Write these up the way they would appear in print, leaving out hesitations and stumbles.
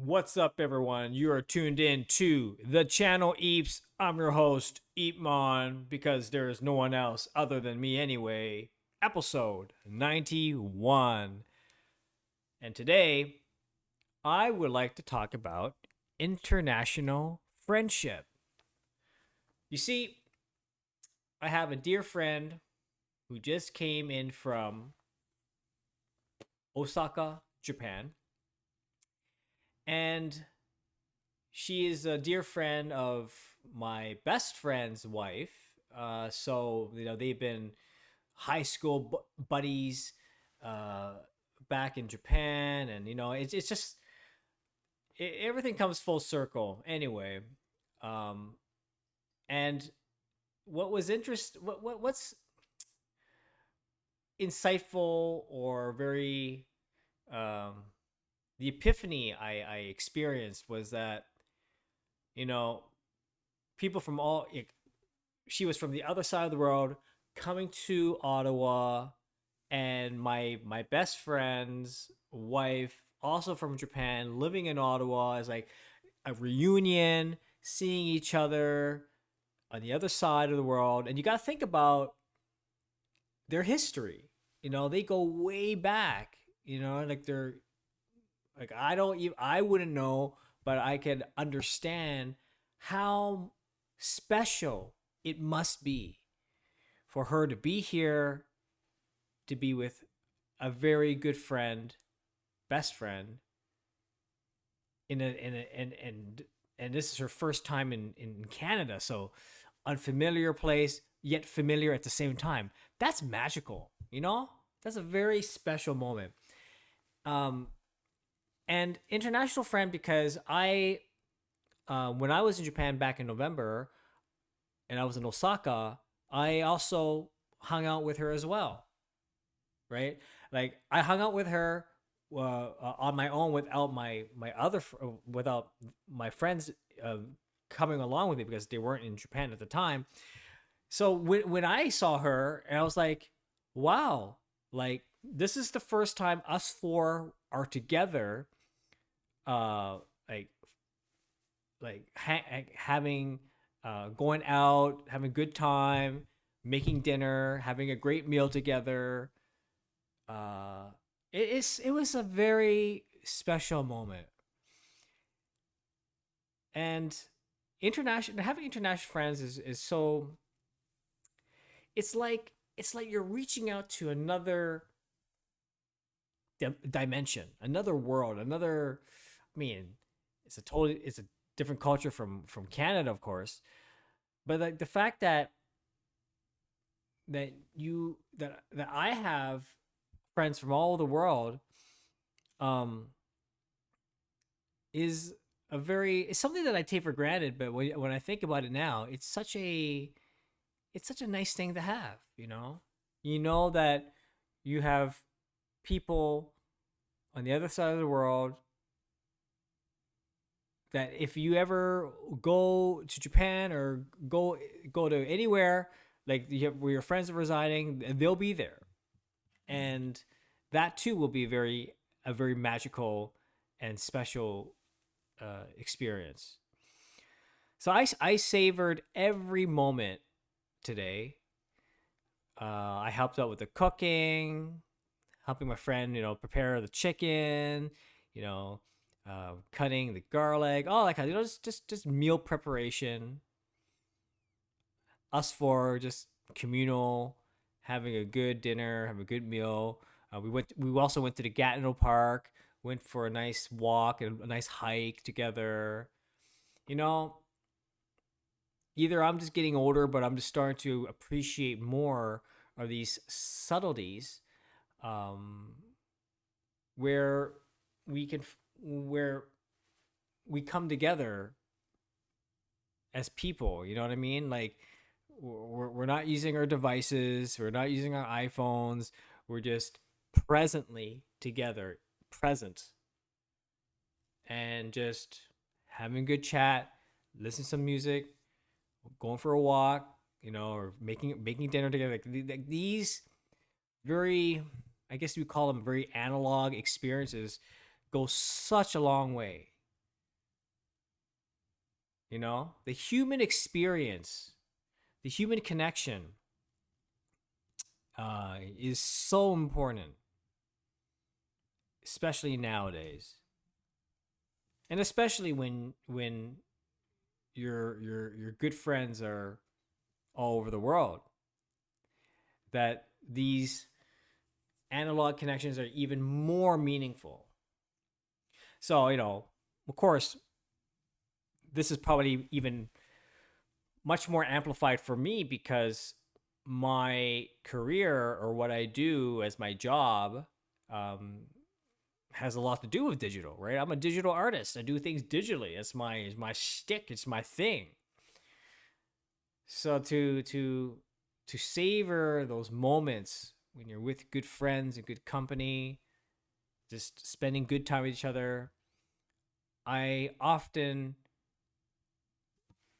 What's up, everyone? You are tuned in to the channel Eeps. I'm your host, EEPMON, because there is no one else other than me anyway. Episode 91. And today, I would like to talk about international friendship. You see, I have a dear friend who just came in from Osaka, Japan, and she is a dear friend of my best friend's wife. So they've been high school buddies uh, back in Japan, and it's just everything comes full circle. Anyway, um, and what was what's insightful or very um, the epiphany I experienced was that you know people from all she was from the other side of the world coming to Ottawa, and my best friend's wife also from Japan living in Ottawa is like a reunion, seeing each other on the other side of the world. And you got to think about their history. They go way back. Like they're like I wouldn't know, but I could understand how special it must be for her to be here, to be with a very good friend, best friend, and this is her first time in Canada, so unfamiliar place yet familiar at the same time. That's magical. That's a very special moment. Um, and international friend because when I was in Japan back in November, and I was in Osaka, I also hung out with her as well, right? Like I hung out with her on my own without without my friends uh, coming along with me because they weren't in Japan at the time. So when I saw her, and I was like, wow, like this is the first time us four are together, uh, like having going out, having a good time, making dinner, having a great meal together. Uh, it was a very special moment, and international having international friends is so. It's like you're reaching out to another dimension, another world, another. I mean, it's a different culture from Canada, of course, but like the fact that I have friends from all over the world um is it's something that I take for granted, but when I think about it now, it's such a nice thing to have, that you have people on the other side of the world that if you ever go to Japan or go to anywhere like where your friends are residing, they'll be there, and that too will be a very magical and special experience. So I savored every moment today. I helped out with the cooking, helping my friend, prepare the chicken, you know, cutting the garlic, all that kind of, just meal preparation. Us four just communal, having a good dinner, have a good meal. We also went to the Gatineau Park, went for a nice walk and a nice hike together. You know, Either I'm just getting older, but I'm just starting to appreciate more of these subtleties, um, where where we come together as people. You know what I mean? Like we're not using our devices, we're not using our iPhones. We're just presently together, present, and just having a good chat, listen to some music, going for a walk, or making dinner together. Like these very, I guess we call them very analog experiences, go such a long way. The human experience, the human connection is so important, especially nowadays, and especially when your good friends are all over the world. That these analog connections are even more meaningful. So of course, this is probably even much more amplified for me because my career or what I do as my job um, has a lot to do with digital, right? I'm a digital artist. I do things digitally. It's my shtick. It's my thing. So to savor those moments when you're with good friends and good company, just spending good time with each other, I often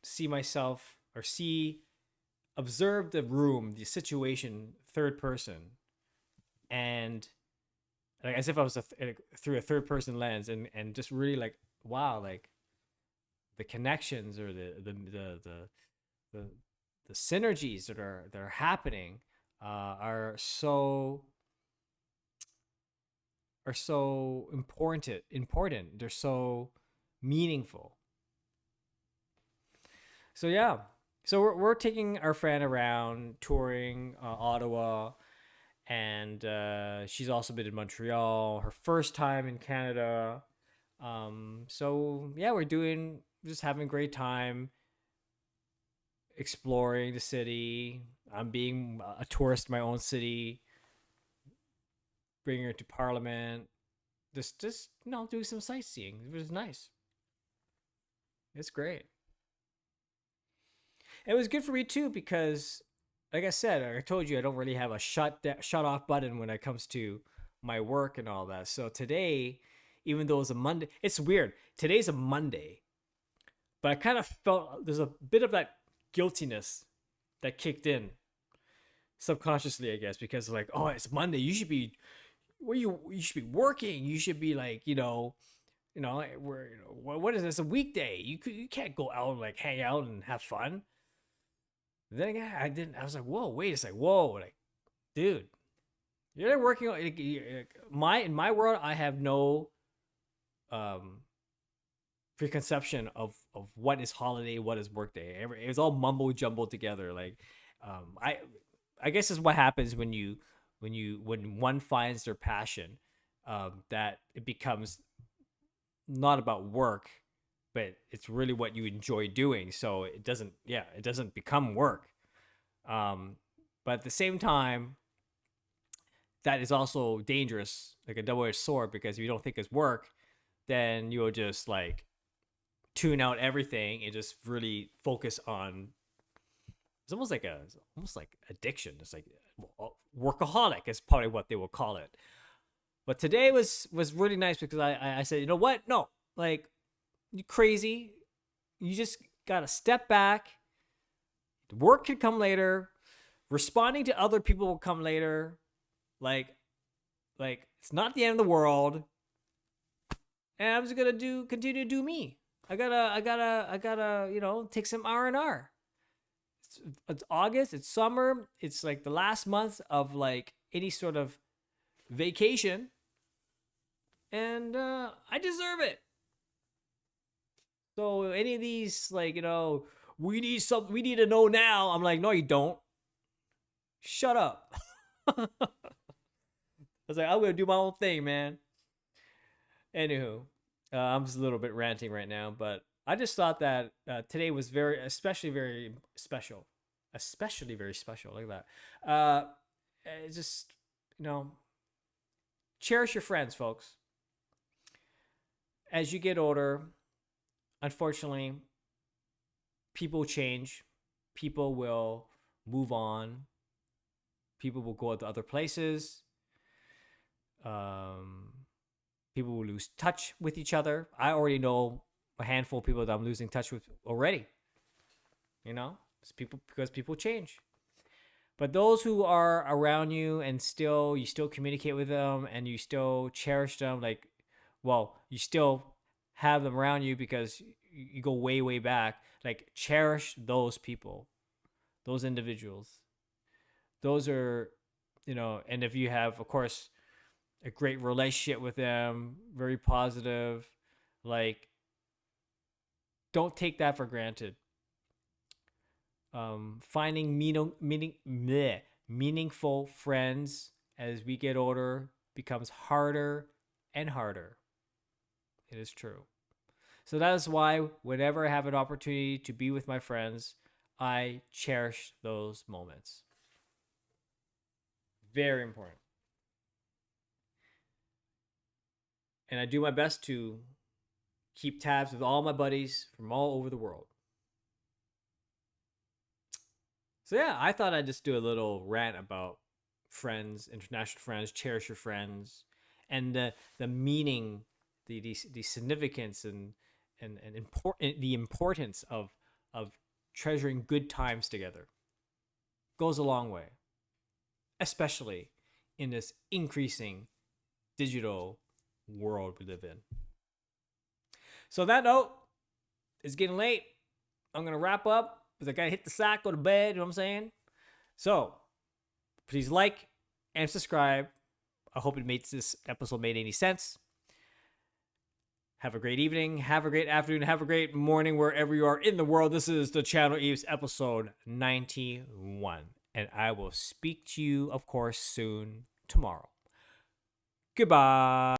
see myself or see observe the room, the situation, third person, and like as if I was through a third person lens, and just really like wow, like the connections or the, the synergies that are happening are so important. They're so meaningful. So yeah, so we're taking our friend around touring Ottawa, and she's also been in Montreal, her first time in Canada. So yeah, we're just having a great time exploring the city. I'm being a tourist in my own city, bringing her to Parliament. Just do some sightseeing. It was nice. It's great. It was good for me too because, like I said, I told you I don't really have a shut off button when it comes to my work and all that. So today, even though it's a Monday, it's weird. Today's a Monday, but I kind of felt there's a bit of that guiltiness that kicked in subconsciously, I guess, because like, oh, it's Monday. You should be you should be working. You should be like, we're what is this, a weekday? You can't go out and like hang out and have fun. Then again, I didn't. I was like, whoa, wait a second, whoa, like, dude, you're working. In my world, I have no um preconception of what is holiday, what is workday. It's all mumbo jumbo together. Like, I guess is what happens when one finds their passion, that it becomes not about work, but it's really what you enjoy doing. So it doesn't become work. But at the same time, that is also dangerous, like a double-edged sword, because if you don't think it's work, then you'll just like tune out everything and just really focus on. It's almost like addiction. It's like workaholic is probably what they will call it. But today was really nice because I said, you know what? No, like, you crazy. You just gotta step back. Work can come later. Responding to other people will come later. Like it's not the end of the world. And I'm just gonna continue to do me. I gotta take some R&R. It's August. It's summer. It's like the last month of like any sort of vacation, and I deserve it. So any of these, like, we need to know now. I'm like, no, you don't. Shut up. I was like, I'm gonna do my own thing, man. Anywho, I'm just a little bit ranting right now, but I just thought that today was especially very special, especially very special. Look at that. It's just, you know, cherish your friends, folks. As you get older, unfortunately, people change. People will move on. People will go to other places. Um, People will lose touch with each other. I already know a handful of people that I'm losing touch with already. Because people change. But those who are around you and you still communicate with them and you still cherish them, like, well, you still have them around you because you go way, way back. Like, cherish those people, those individuals. Those are, and if you have, of course, a great relationship with them, very positive, like, don't take that for granted. Finding meaningful friends as we get older becomes harder and harder. It is true. So that is why whenever I have an opportunity to be with my friends, I cherish those moments. Very important. And I do my best to keep tabs with all my buddies from all over the world. So yeah, I thought I'd just do a little rant about friends, international friends, cherish your friends, and the meaning, the significance and important the importance of treasuring good times together. Goes a long way, especially in this increasing digital world we live in. So that note, it's getting late. I'm gonna wrap up because I gotta hit the sack, go to bed. You know what I'm saying? So please like and subscribe. I hope it makes this episode made any sense. Have a great evening. Have a great afternoon. Have a great morning wherever you are in the world. This is the Channel Eves episode 91. And I will speak to you, of course, soon tomorrow. Goodbye.